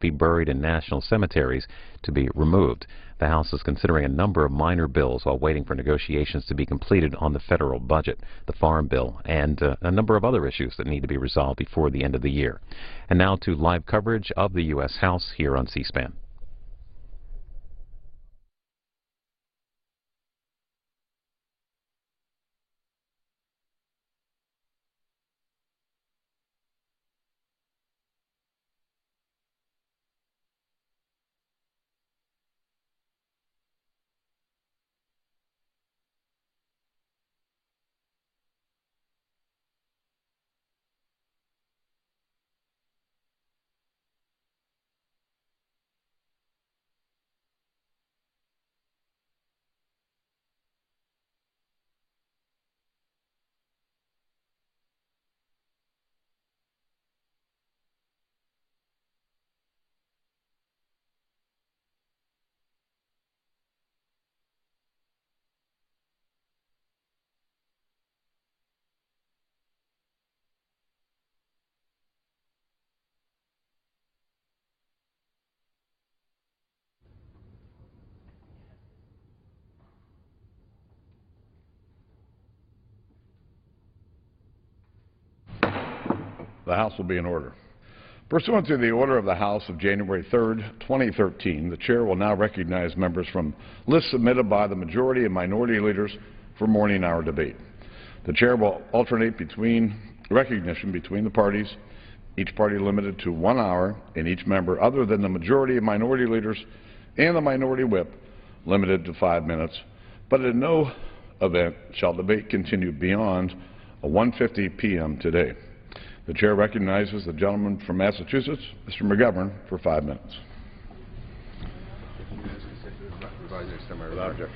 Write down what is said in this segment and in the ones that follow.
be buried in national cemeteries to be removed. The House is considering a number of minor bills while waiting for negotiations to be completed on the federal budget, the Farm Bill, and a number of other issues that need to be resolved before the end of the year. And now to live coverage of the U.S. House here on C-SPAN. The House will be in order. Pursuant to the order of the House of January 3, 2013, the Chair will now recognize members from lists submitted by the majority and minority leaders for morning hour debate. The Chair will alternate recognition between the parties, each party limited to 1 hour, and each member other than the majority and minority leaders and the minority whip limited to 5 minutes, but in no event shall debate continue beyond 1:50 p.m. today. The Chair recognizes the gentleman from Massachusetts, Mr. McGovern, for 5 minutes. Without objection.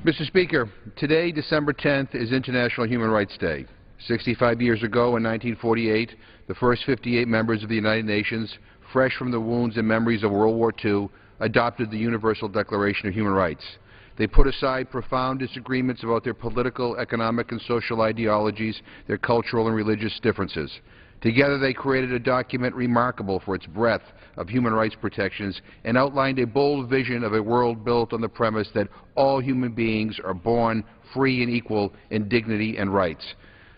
Mr. Speaker, today, December 10th, is International Human Rights Day. 65 years ago, in 1948, the first 58 members of the United Nations, fresh from the wounds and memories of World War II, adopted the Universal Declaration of Human Rights. They put aside profound disagreements about their political, economic, and social ideologies, their cultural and religious differences. Together they created a document remarkable for its breadth of human rights protections and outlined a bold vision of a world built on the premise that all human beings are born free and equal in dignity and rights.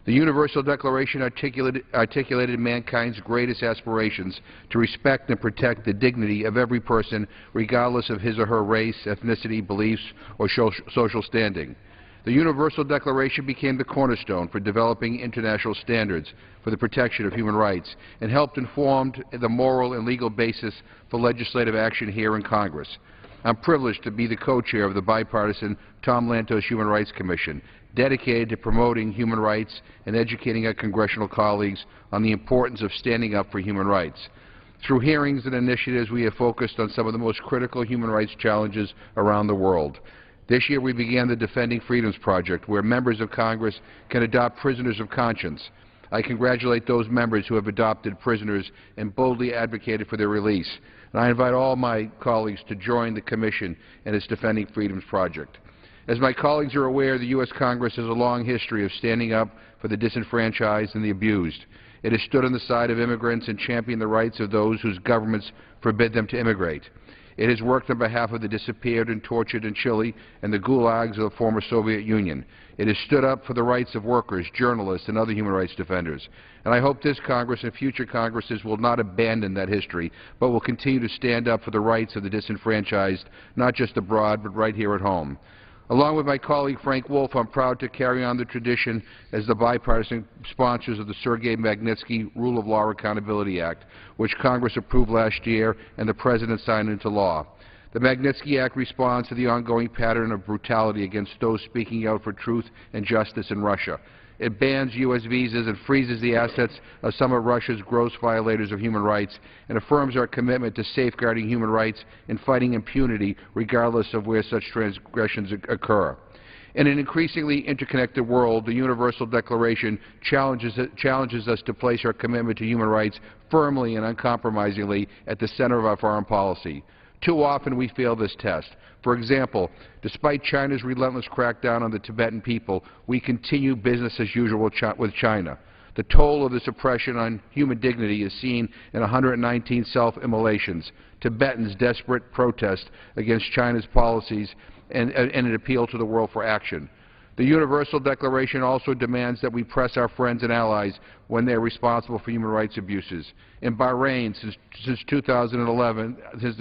The Universal Declaration articulated mankind's greatest aspirations to respect and protect the dignity of every person, regardless of his or her race, ethnicity, beliefs, or social standing. The Universal Declaration became the cornerstone for developing international standards for the protection of human rights and helped inform the moral and legal basis for legislative action here in Congress. I'm privileged to be the co-chair of the bipartisan Tom Lantos Human Rights Commission, dedicated to promoting human rights and educating our congressional colleagues on the importance of standing up for human rights. Through hearings and initiatives, we have focused on some of the most critical human rights challenges around the world. This year we began the Defending Freedoms Project, where members of Congress can adopt prisoners of conscience. I congratulate those members who have adopted prisoners and boldly advocated for their release. And I invite all my colleagues to join the Commission in its Defending Freedoms Project. As my colleagues are aware, the U.S. Congress has a long history of standing up for the disenfranchised and the abused. It has stood on the side of immigrants and championed the rights of those whose governments forbid them to immigrate. It has worked on behalf of the disappeared and tortured in Chile and the gulags of the former Soviet Union. It has stood up for the rights of workers, journalists, and other human rights defenders. And I hope this Congress and future Congresses will not abandon that history, but will continue to stand up for the rights of the disenfranchised, not just abroad, but right here at home. Along with my colleague Frank Wolf, I'm proud to carry on the tradition as the bipartisan sponsors of the Sergei Magnitsky Rule of Law Accountability Act, which Congress approved last year and the President signed into law. The Magnitsky Act responds to the ongoing pattern of brutality against those speaking out for truth and justice in Russia. It bans U.S. visas and freezes the assets of some of Russia's gross violators of human rights and affirms our commitment to safeguarding human rights and fighting impunity regardless of where such transgressions occur. In an increasingly interconnected world, the Universal Declaration challenges us to place our commitment to human rights firmly and uncompromisingly at the center of our foreign policy. Too often we fail this test. For example, despite China's relentless crackdown on the Tibetan people, we continue business as usual with China. The toll of this oppression on human dignity is seen in 119 self-immolations, Tibetans' desperate protest against China's policies, and an appeal to the world for action. The Universal Declaration also demands that we press our friends and allies when they are responsible for human rights abuses. In Bahrain, since the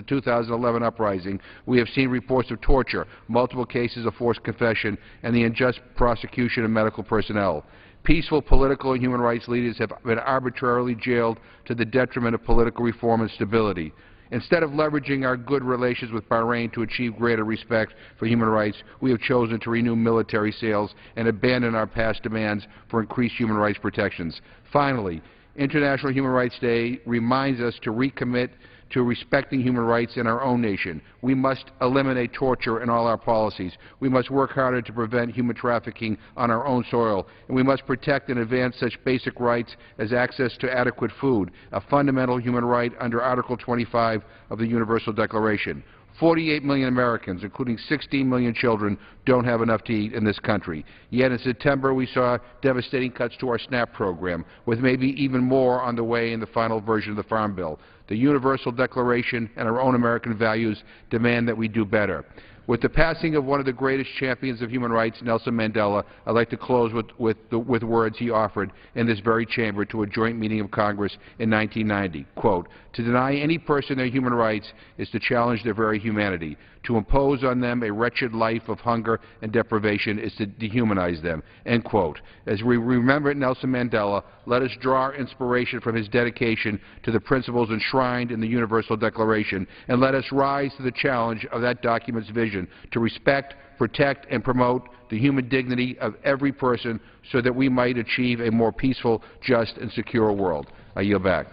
2011 uprising, we have seen reports of torture, multiple cases of forced confession, and the unjust prosecution of medical personnel. Peaceful political and human rights leaders have been arbitrarily jailed to the detriment of political reform and stability. Instead of leveraging our good relations with Bahrain to achieve greater respect for human rights, we have chosen to renew military sales and abandon our past demands for increased human rights protections. Finally, International Human Rights Day reminds us to recommit to respecting human rights in our own nation. We must eliminate torture in all our policies. We must work harder to prevent human trafficking on our own soil. And we must protect and advance such basic rights as access to adequate food, a fundamental human right under Article 25 of the Universal Declaration. 48 million Americans, including 16 million children, don't have enough to eat in this country. Yet in September we saw devastating cuts to our SNAP program, with maybe even more on the way in the final version of the Farm Bill. The Universal Declaration and our own American values demand that we do better. With the passing of one of the greatest champions of human rights, Nelson Mandela, I'd like to close with words he offered in this very chamber to a joint meeting of Congress in 1990. Quote, "To deny any person their human rights is to challenge their very humanity. To impose on them a wretched life of hunger and deprivation is to dehumanize them." End quote. As we remember Nelson Mandela, let us draw our inspiration from his dedication to the principles enshrined in the Universal Declaration, and let us rise to the challenge of that document's vision to respect, protect, and promote the human dignity of every person so that we might achieve a more peaceful, just, and secure world. I yield back.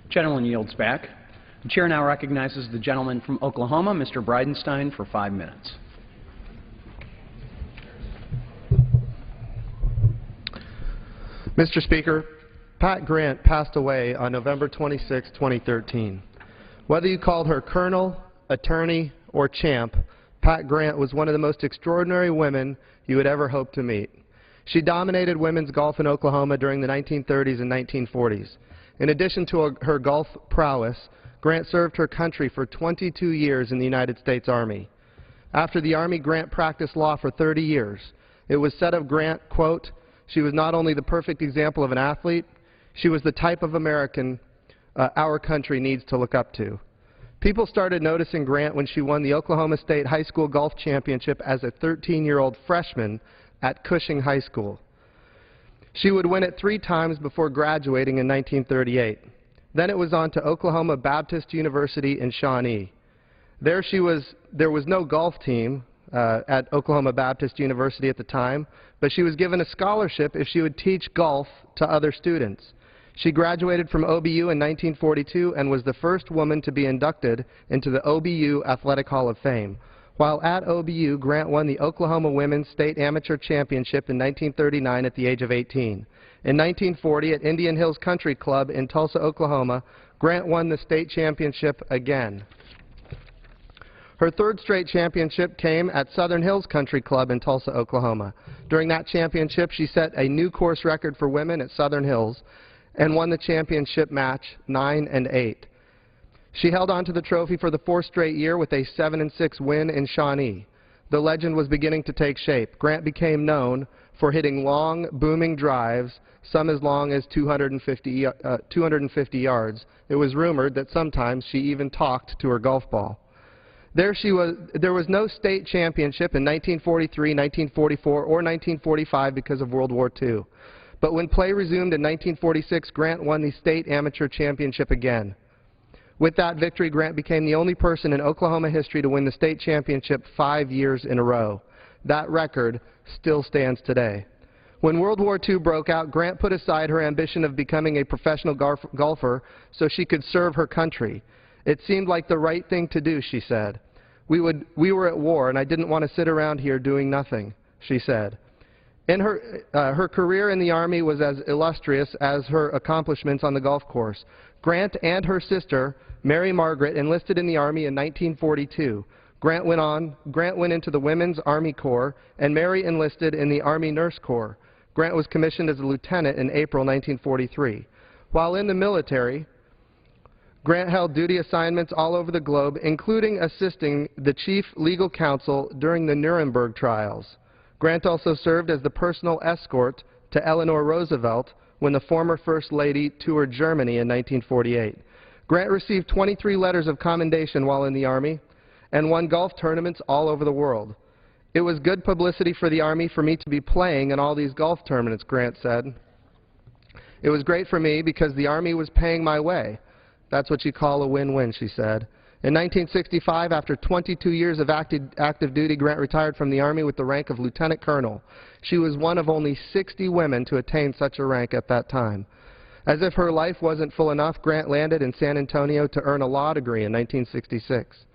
Gentleman yields back. The chair now recognizes the gentleman from Oklahoma, Mr. Bridenstine, for 5 minutes. Mr. Speaker, Pat Grant passed away on November 26, 2013. Whether you called her colonel, attorney, or champ, Pat Grant was one of the most extraordinary women you would ever hope to meet. She dominated women's golf in Oklahoma during the 1930s and 1940s. In addition to her golf prowess, Grant served her country for 22 years in the United States Army. After the Army, Grant practiced law for 30 years. It was said of Grant, quote, "She was not only the perfect example of an athlete, she was the type of American our country needs to look up to." People started noticing Grant when she won the Oklahoma State High School Golf Championship as a 13-year-old freshman at Cushing High School. She would win it 3 times before graduating in 1938. Then it was on to Oklahoma Baptist University in Shawnee. There was no golf team at Oklahoma Baptist University at the time, but she was given a scholarship if she would teach golf to other students. She graduated from OBU in 1942 and was the first woman to be inducted into the OBU Athletic Hall of Fame. While at OBU, Grant won the Oklahoma Women's State Amateur Championship in 1939 at the age of 18. In 1940, at Indian Hills Country Club in Tulsa, Oklahoma, Grant won the state championship again. Her 3rd straight championship came at Southern Hills Country Club in Tulsa, Oklahoma. During that championship, she set a new course record for women at Southern Hills and won the championship match 9-8. She held on to the trophy for the 4th straight year with a 7-6 win in Shawnee. The legend was beginning to take shape. Grant became known for hitting long, booming drives, some as long as 250 yards. It was rumored that sometimes she even talked to her golf ball. There was no state championship in 1943, 1944, or 1945 because of World War II. But when play resumed in 1946, Grant won the state amateur championship again. With that victory, Grant became the only person in Oklahoma history to win the state championship 5 years in a row. That record still stands today. When World War II broke out, Grant put aside her ambition of becoming a professional golfer so she could serve her country. It seemed like the right thing to do, she said. We were at war, and I didn't want to sit around here doing nothing, she said. In her career in the Army was as illustrious as her accomplishments on the golf course. Grant and her sister, Mary Margaret, enlisted in the Army in 1942. Grant went into the Women's Army Corps, and Mary enlisted in the Army Nurse Corps. Grant was commissioned as a lieutenant in April 1943. While in the military, Grant held duty assignments all over the globe, including assisting the chief legal counsel during the Nuremberg trials. Grant also served as the personal escort to Eleanor Roosevelt when the former First Lady toured Germany in 1948. Grant received 23 letters of commendation while in the Army and won golf tournaments all over the world. It was good publicity for the Army for me to be playing in all these golf tournaments, Grant said. It was great for me because the Army was paying my way. That's what you call a win-win, she said. In 1965, after 22 years of active duty, Grant retired from the Army with the rank of Lieutenant Colonel. She was one of only 60 women to attain such a rank at that time. As if her life wasn't full enough, Grant landed in San Antonio to earn a law degree in 1966.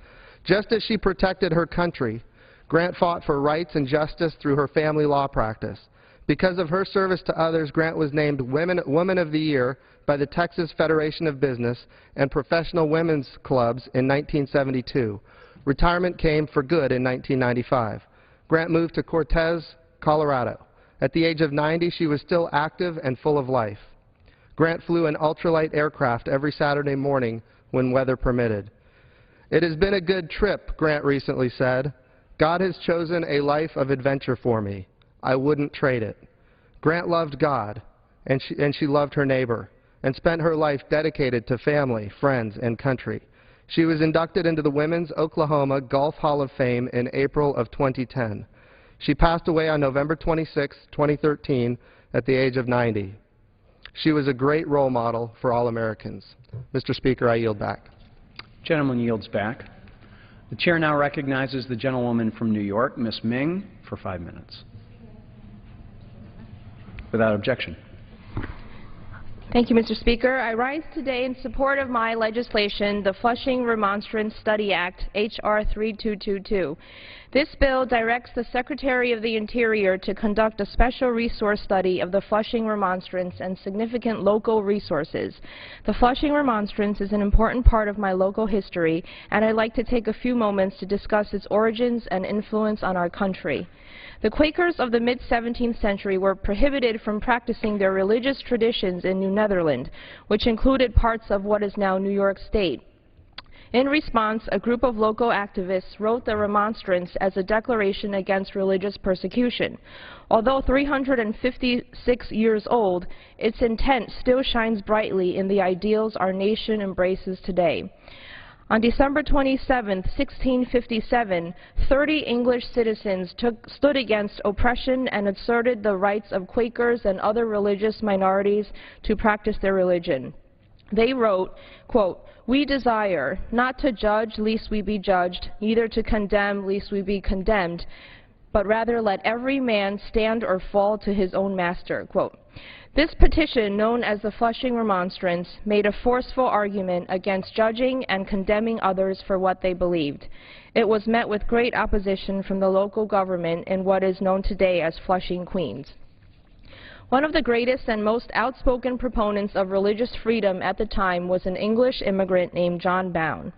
Just as she protected her country, Grant fought for rights and justice through her family law practice. Because of her service to others, Grant was named Woman of the Year by the Texas Federation of Business and Professional Women's Clubs in 1972. Retirement came for good in 1995. Grant moved to Cortez, Colorado. At the age of 90, she was still active and full of life. Grant flew an ultralight aircraft every Saturday morning when weather permitted. "It has been a good trip," Grant recently said. "God has chosen a life of adventure for me. I wouldn't trade it." Grant loved God, and she loved her neighbor, and spent her life dedicated to family, friends, and country. She was inducted into the Women's Oklahoma Golf Hall of Fame in April of 2010. She passed away on November 26, 2013, at the age of 90. She was a great role model for all Americans. Mr. Speaker, I yield back. Gentleman yields back. The chair now recognizes the gentlewoman from New York, Ms. Meng, for 5 minutes. Without objection. Thank you, Mr. Speaker. I rise today in support of my legislation, the Flushing Remonstrance Study Act, H.R. 3222. This bill directs the Secretary of the Interior to conduct a special resource study of the Flushing Remonstrance and significant local resources. The Flushing Remonstrance is an important part of my local history, and I'd like to take a few moments to discuss its origins and influence on our country. The Quakers of the mid-17th century were prohibited from practicing their religious traditions in New Netherland, which included parts of what is now New York State. In response, a group of local activists wrote the Remonstrance as a declaration against religious persecution. Although 356 years old, its intent still shines brightly in the ideals our nation embraces today. On December 27, 1657, 30 English citizens stood against oppression and asserted the rights of Quakers and other religious minorities to practice their religion. They wrote, quote, "We desire not to judge lest we be judged, neither to condemn lest we be condemned, but rather let every man stand or fall to his own master," quote. This petition, known as the Flushing Remonstrance, made a forceful argument against judging and condemning others for what they believed. It was met with great opposition from the local government in what is known today as Flushing, Queens. One of the greatest and most outspoken proponents of religious freedom at the time was an English immigrant named John Bown.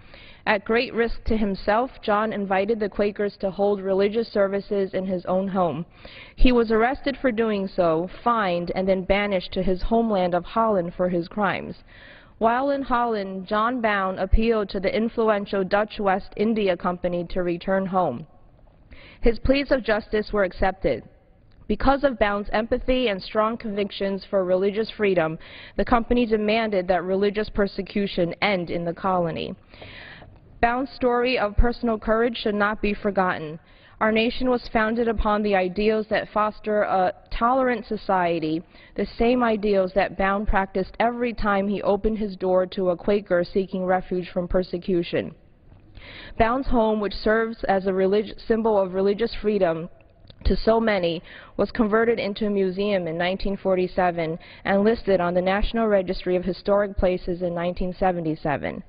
At great risk to himself, John invited the Quakers to hold religious services in his own home. He was arrested for doing so, fined, and then banished to his homeland of Holland for his crimes. While in Holland, John Bown appealed to the influential Dutch West India Company to return home. His pleas of justice were accepted. Because of Bown's empathy and strong convictions for religious freedom, the company demanded that religious persecution end in the colony. Bown's story of personal courage should not be forgotten. Our nation was founded upon the ideals that foster a tolerant society, the same ideals that Bown practiced every time he opened his door to a Quaker seeking refuge from persecution. Bown's home, which serves as a symbol of religious freedom to so many, was converted into a museum in 1947 and listed on the National Registry of Historic Places in 1977.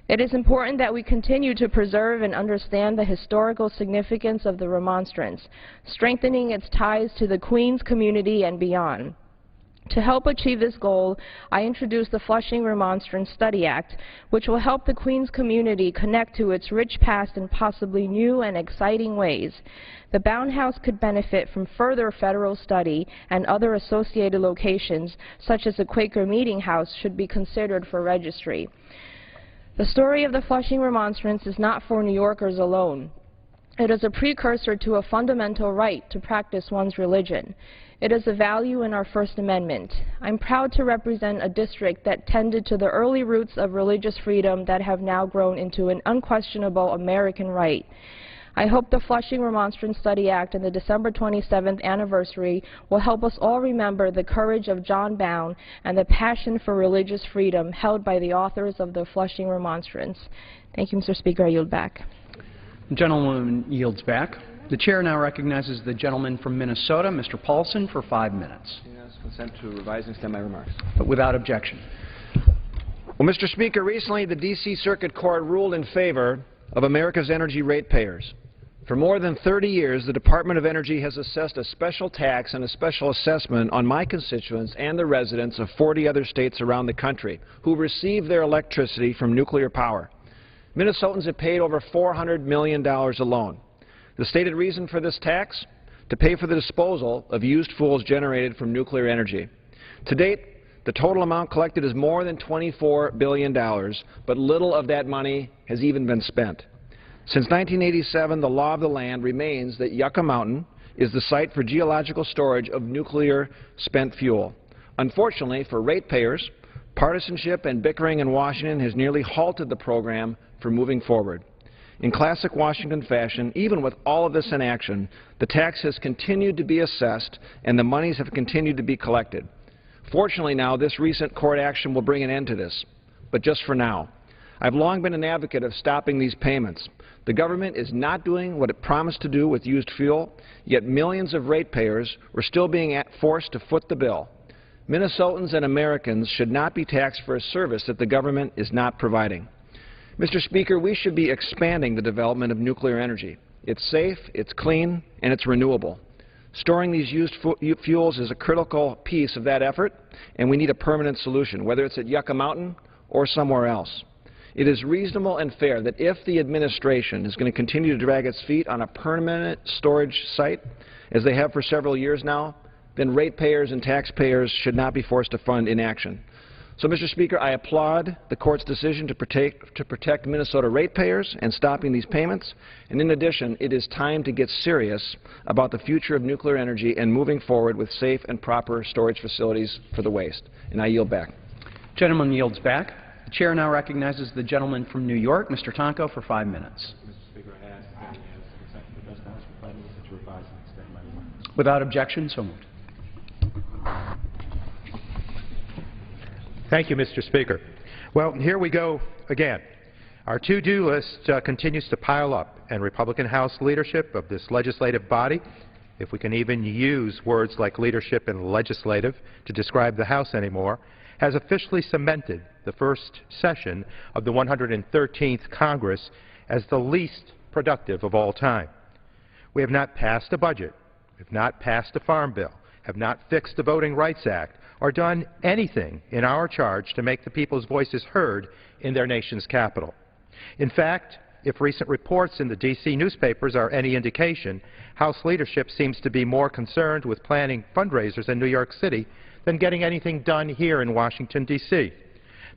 It is important that we continue to preserve and understand the historical significance of the Remonstrance, strengthening its ties to the Queens community and beyond. To help achieve this goal, I introduced the Flushing Remonstrance Study Act, which will help the Queens community connect to its rich past in possibly new and exciting ways. The bound house could benefit from further federal study, and other associated locations, such as the Quaker Meeting House, should be considered for registry. The story of the Flushing Remonstrance is not for New Yorkers alone. It is a precursor to a fundamental right to practice one's religion. It is a value in our First Amendment. I'm proud to represent a district that tended to the early roots of religious freedom that have now grown into an unquestionable American right. I hope the Flushing Remonstrance Study Act and the December 27th anniversary will help us all remember the courage of John Bound and the passion for religious freedom held by the authors of the Flushing Remonstrance. Thank you, Mr. Speaker. I yield back. The gentleman yields back. The chair now recognizes the gentleman from Minnesota, Mr. Paulsen, for 5 minutes. Yes, consent to revise and extend my remarks. But without objection. Well, Mr. Speaker, recently the D.C. Circuit Court ruled in favor of America's energy ratepayers. For more than 30 years, the Department of Energy has assessed a special tax and a special assessment on my constituents and the residents of 40 other states around the country who receive their electricity from nuclear power. Minnesotans have paid over $400 million alone. The stated reason for this tax? To pay for the disposal of used fuels generated from nuclear energy. To date, the total amount collected is more than $24 billion, but little of that money has even been spent. Since 1987, the law of the land remains that Yucca Mountain is the site for geological storage of nuclear spent fuel. Unfortunately for ratepayers, partisanship and bickering in Washington has nearly halted the program from moving forward. In classic Washington fashion, even with all of this in action, the tax has continued to be assessed and the monies have continued to be collected. Fortunately now, this recent court action will bring an end to this, but just for now. I've long been an advocate of stopping these payments. The government is not doing what it promised to do with used fuel, yet millions of ratepayers were still being forced to foot the bill. Minnesotans and Americans should not be taxed for a service that the government is not providing. Mr. Speaker, we should be expanding the development of nuclear energy. It's safe, it's clean, and it's renewable. Storing these used fuels is a critical piece of that effort, and we need a permanent solution, whether it's at Yucca Mountain or somewhere else. It is reasonable and fair that if the administration is going to continue to drag its feet on a permanent storage site, as they have for several years now, then ratepayers and taxpayers should not be forced to fund inaction. So, Mr. Speaker, I applaud the Court's decision to protect Minnesota ratepayers and stopping these payments. And in addition, it is time to get serious about the future of nuclear energy and moving forward with safe and proper storage facilities for the waste. And I yield back. Gentleman yields back. The chair now recognizes the gentleman from New York, Mr. TONKO, for 5 minutes. Mr. Speaker, I ask that you consent to the President for 5 minutes to revise and extend my remarks. Without objection, so moved. Thank you, Mr. Speaker. Well, here we go again. Our to-do list continues to pile up, and Republican House leadership of this legislative body, if we can even use words like leadership and legislative to describe the House anymore, has officially cemented the first session of the 113th Congress as the least productive of all time. We have not passed a budget, have not passed a farm bill, have not fixed the Voting Rights Act, or done anything in our charge to make the people's voices heard in their nation's capital. In fact, if recent reports in the D.C. newspapers are any indication, House leadership seems to be more concerned with planning fundraisers in New York City than getting anything done here in Washington, D.C.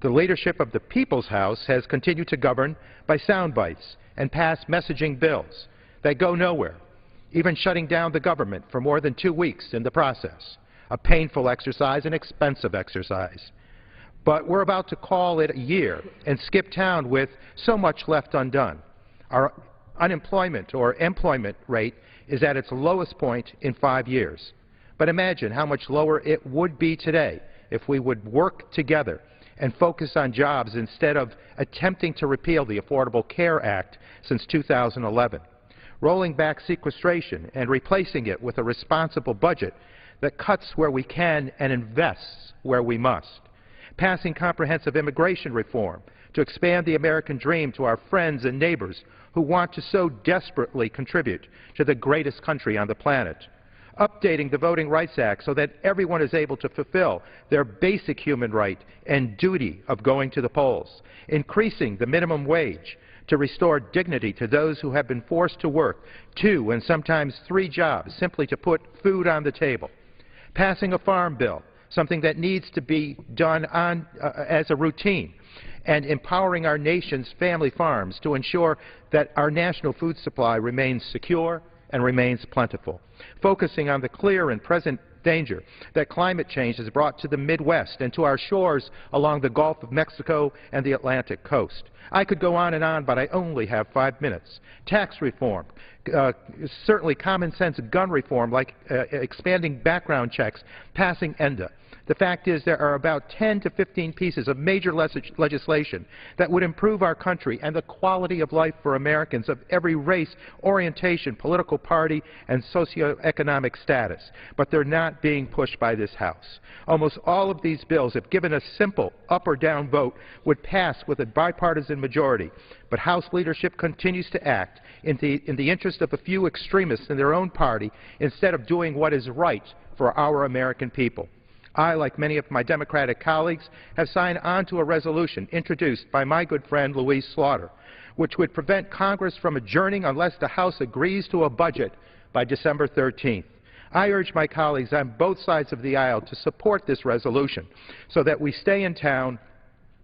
The leadership of the People's House has continued to govern by sound bites and pass messaging bills that go nowhere, even shutting down the government for more than 2 weeks in the process. A painful exercise, an expensive exercise. But we're about to call it a year and skip town with so much left undone. Our unemployment or employment rate is at its lowest point in 5 years. But imagine how much lower it would be today if we would work together and focus on jobs instead of attempting to repeal the Affordable Care Act since 2011, rolling back sequestration and replacing it with a responsible budget that cuts where we can and invests where we must, passing comprehensive immigration reform to expand the American dream to our friends and neighbors who want to so desperately contribute to the greatest country on the planet, updating the Voting Rights Act so that everyone is able to fulfill their basic human right and duty of going to the polls, increasing the minimum wage to restore dignity to those who have been forced to work 2 and sometimes 3 jobs simply to put food on the table, passing a farm bill, something that needs to be done as a routine, and empowering our nation's family farms to ensure that our national food supply remains secure and remains plentiful, focusing on the clear and present danger that climate change has brought to the Midwest and to our shores along the Gulf of Mexico and the Atlantic coast. I could go on and on, but I only have 5 minutes. Tax reform, certainly common sense gun reform like expanding background checks, passing ENDA. The fact is there are about 10 to 15 pieces of major legislation that would improve our country and the quality of life for Americans of every race, orientation, political party, and socioeconomic status. But they're not being pushed by this House. Almost all of these bills, if given a simple up or down vote, would pass with a bipartisan majority. But House leadership continues to act in the interest of a few extremists in their own party instead of doing what is right for our American people. I, like many of my Democratic colleagues, have signed on to a resolution introduced by my good friend Louise Slaughter, which would prevent Congress from adjourning unless the House agrees to a budget by December 13th. I urge my colleagues on both sides of the aisle to support this resolution so that we stay in town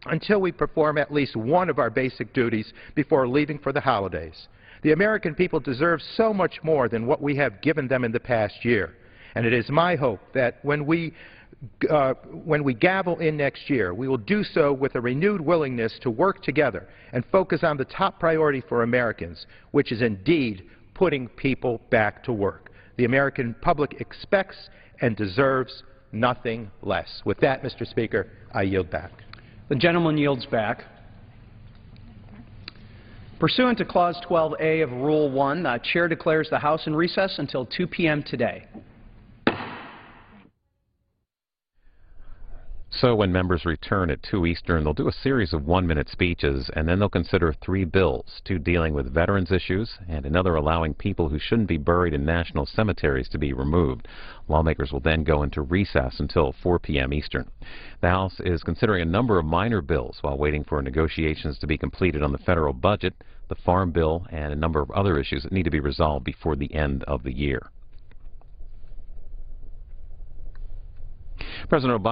until we perform at least one of our basic duties before leaving for the holidays. The American people deserve so much more than what we have given them in the past year, and it is my hope that when we gavel in next year, we will do so with a renewed willingness to work together and focus on the top priority for Americans, which is indeed putting people back to work. The American public expects and deserves nothing less. With that, Mr. Speaker, I yield back. The gentleman yields back. Pursuant to Clause 12A of Rule 1, the Chair declares the House in recess until 2 p.m. today. So when members return at 2 Eastern, they'll do a series of 1-minute speeches, and then they'll consider 3 bills, 2 dealing with veterans issues and another allowing people who shouldn't be buried in national cemeteries to be removed. Lawmakers will then go into recess until 4 p.m. Eastern. The House is considering a number of minor bills while waiting for negotiations to be completed on the federal budget, the farm bill, and a number of other issues that need to be resolved before the end of the year. President Obama